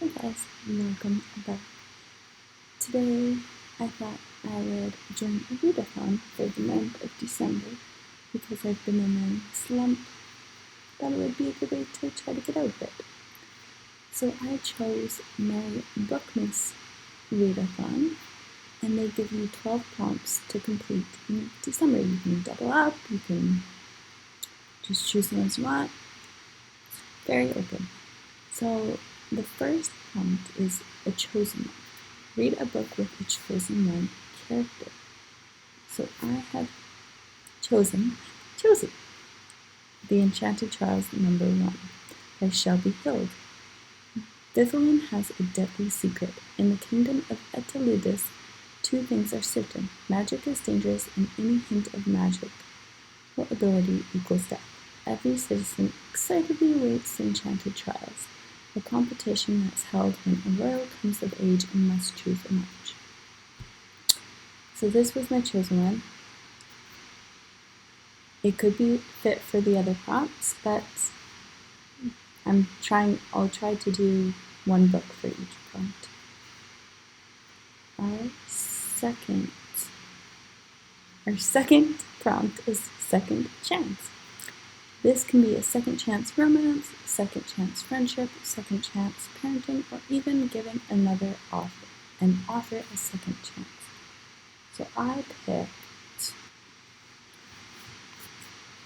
Hey guys, welcome back. Today I thought I would join a readathon for the month of December because I've been in a slump. Thought it would be a good way to try to get out of it. So I chose my Bookmas Readathon, and they give you 12 prompts to complete in December. You can double up, you can just choose the ones you want. Very open. So the first prompt is a chosen one. Read a book with a chosen one character. So I have chosen The Enchanted Trials #1 by Shelby Hild. Dearen has a deadly secret. In the kingdom of Retellings, two things are certain. Magic is dangerous, and any hint of magical ability equals death. Every citizen excitedly awaits the Enchanted Trials, a competition that's held when a royal comes of age and must choose a match. So this was my chosen one. It could be fit for the other prompts, but I'll try to do one book for each prompt. Our second prompt is second chance. This can be a second chance romance, second chance friendship, second chance parenting, or even giving an author a second chance. So I picked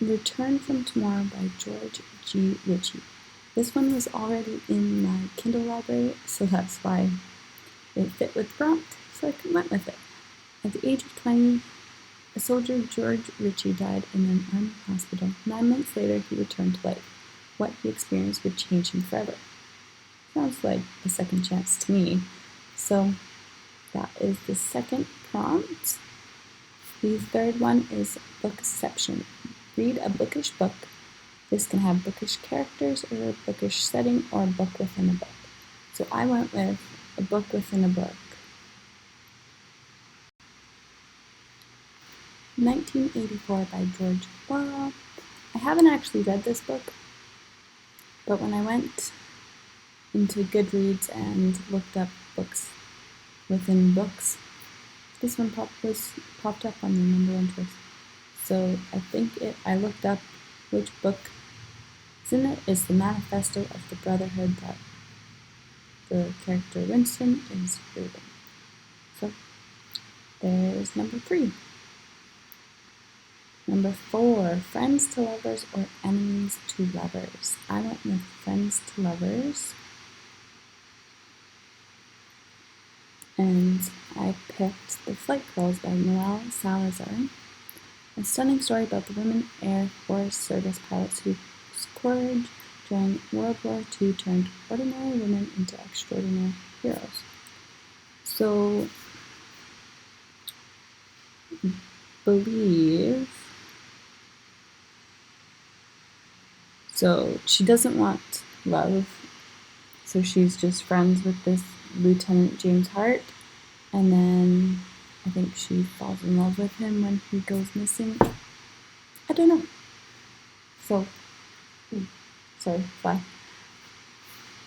Return from Tomorrow by George G. Ritchie. This one was already in my Kindle library, so that's why it fit with the prompt, so I went with it. At the age of 20, a soldier, George Ritchie, died in an army hospital. 9 months later, he returned to life. What he experienced would change him forever. Sounds like a second chance to me. So that is the second prompt. The third one is Bookception. Read a bookish book. This can have bookish characters or a bookish setting or a book within a book. So I went with a book within a book. 1984 by George Orwell. I haven't actually read this book, but when I went into Goodreads and looked up books within books, this one popped up on the #1 choice. So I looked up which book is in it. Is the manifesto of the Brotherhood that the character Winston is reading. So there's #3. 4, Friends to Lovers or Enemies to Lovers. I went with Friends to Lovers. And I picked The Flight Girls by Noelle Salazar. A stunning story about the women Air Force service pilots whose courage during World War II turned ordinary women into extraordinary heroes. So, So she doesn't want love, so she's just friends with this Lieutenant James Hart, and then I think she falls in love with him when he goes missing. I don't know. So, sorry, fly.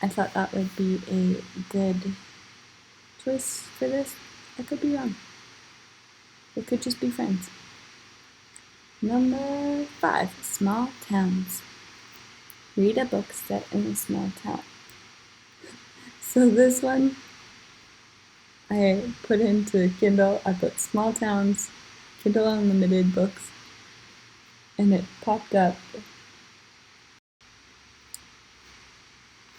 I thought that would be a good choice for this. I could be wrong. It could just be friends. 5, Small Towns. Read a book set in a small town. So this one, I put into Kindle, I put Small Towns, Kindle Unlimited books, and it popped up.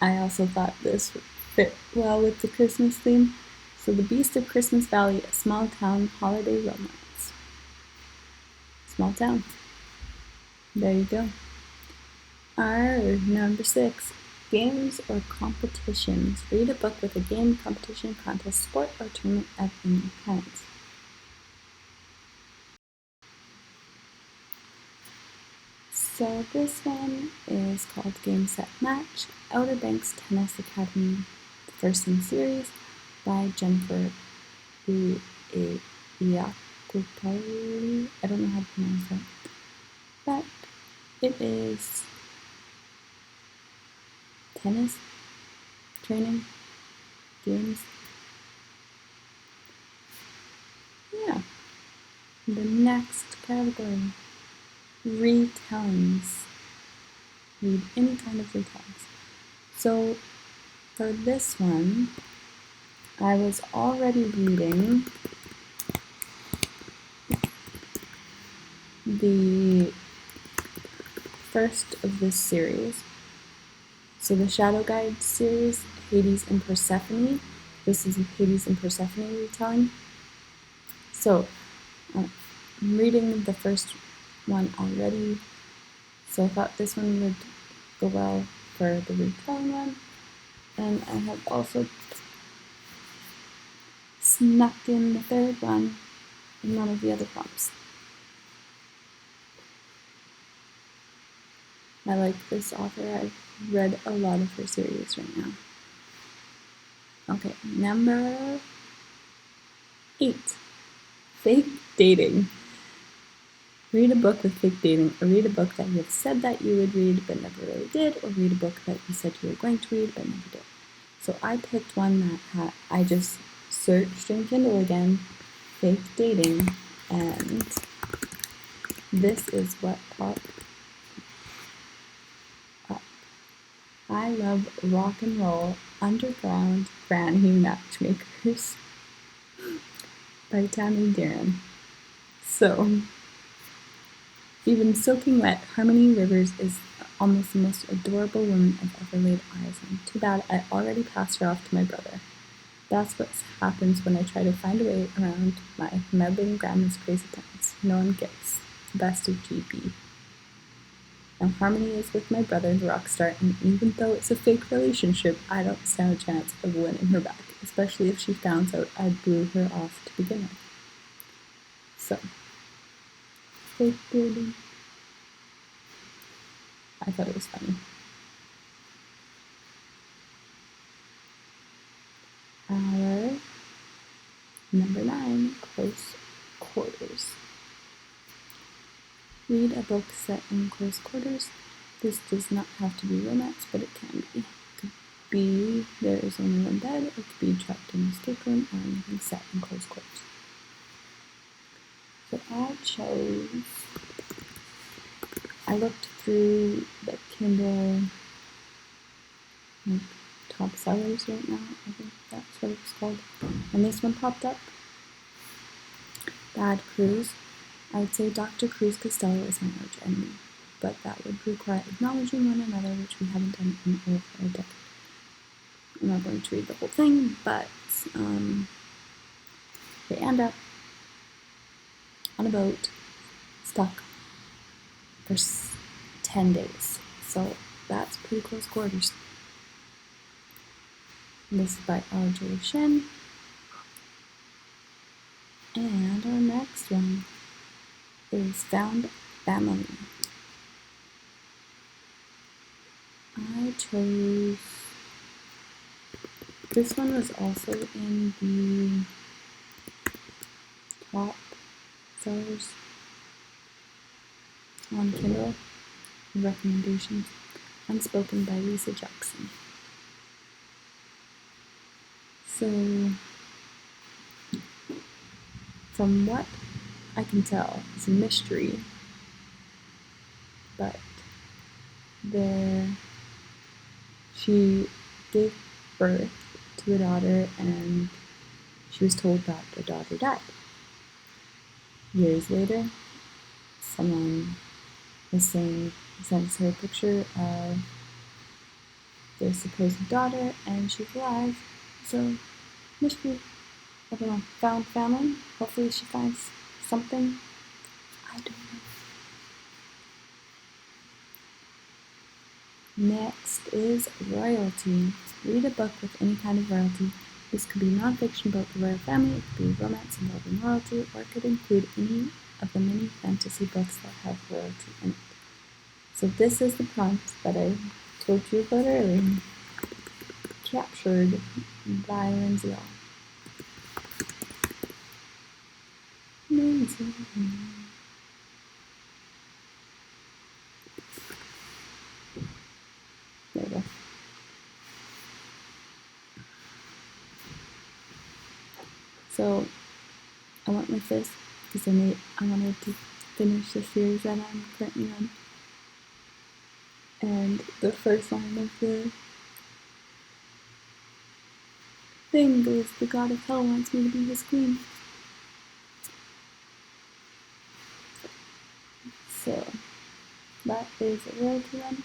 I also thought this would fit well with the Christmas theme. So The Beast of Christmas Valley, a small town holiday romance. Small town. There you go. Our #6, Games or Competitions. Read a book with a game, competition, contest, sport, or tournament of any kind. So this one is called Game Set Match, Outer Banks Tennis Academy, the first in the series, by Jennifer Iacopelli. I don't know how to pronounce that. But it is tennis training. games. Yeah. The next category, retellings. Read any kind of retellings. So for this one, I was already reading the first of this series. So the Shadow Guide series, Hades and Persephone. This is a Hades and Persephone retelling. So I'm reading the first one already, so I thought this one would go well for the retelling one. And I have also snuck in the third one in one of the other prompts. I like this author. I've read a lot of her series right now. Okay, number 8. Fake dating. Read a book with fake dating, or read a book that you have said that you would read but never really did, or read a book that you said you were going to read but never did. So I picked one that I just searched in Kindle again, fake dating, and this is what popped up. I love rock and roll underground granny matchmakers by Tammie Dearen. So, even soaking wet, Harmony Rivers is almost the most adorable woman I've ever laid eyes on. Too bad I already passed her off to my brother. That's what happens when I try to find a way around my meddling grandma's crazy plans. No one gets the best of GB. Now Harmony is with my brother, the rock star, and even though it's a fake relationship, I don't stand a chance of winning her back, especially if she finds out I blew her off to begin with. So, fake dating. I thought it was funny. Our number 9, close quarters. Read a book set in close quarters. This does not have to be romance, but it can be. It could be there is only one bed, it could be trapped in an escape room, or anything set in close quarters. So I looked through the Kindle top sellers right now, I think that's what it's called, and this one popped up. Bad Cruz. I would say Dr. Cruz Costello is my arch enemy, but that would require acknowledging one another, which we haven't done in over a decade. I'm not going to read the whole thing, but they end up on a boat, stuck for 10 days. So that's pretty close quarters. This is by R.J. Shen. And our next one is Found Family. I chose, this one was also in the top sellers on Kindle recommendations. Unspoken by Lisa Jackson. So, from what I can tell, it's a mystery, but she gave birth to a daughter and she was told that the daughter died. Years later, someone sends her a picture of their supposed daughter and she's alive. So, mystery. I don't know. Found family. Hopefully she finds something. I don't know. Next is royalty. Read a book with any kind of royalty. This could be nonfiction about the royal family, it could be romance involving royalty, or it could include any of the many fantasy books that have royalty in it. So this is the prompt that I told you about earlier. Captured by Linsey. Linsey. There we go. So I went with this because I wanted to finish the series that I'm currently on. And the first line of the thing goes, "The god of hell wants me to be his queen." So that is a royalty one.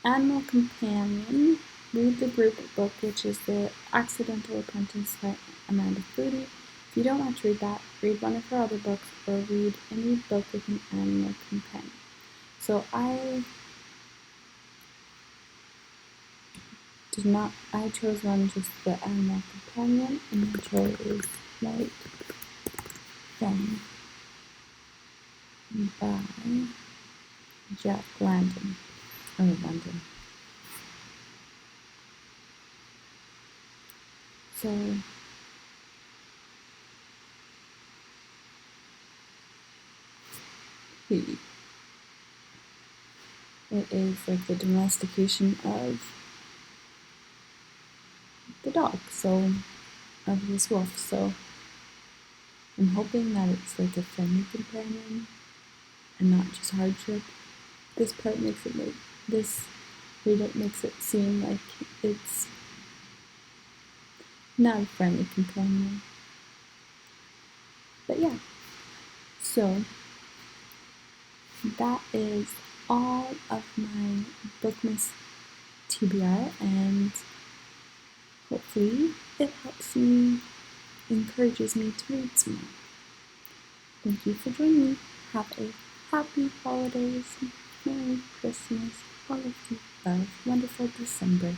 Animal Companion. Read the group book, which is The Accidental Apprentice by Amanda Foody. If you don't want to read that, read one of her other books or read any book with an animal companion. So I chose one just the animal companion, and I chose like Fang by Jack London. So it is like the domestication of the dog, so of this wolf. So I'm hoping that it's like a friendly companion and not just hardship. This reader makes it seem like it's not a friendly companion. But yeah, so that is all of my Bookmas TBR, and hopefully it encourages me to read some more. Thank you for joining me. Have a happy holidays, Merry Christmas, all of the above, wonderful December.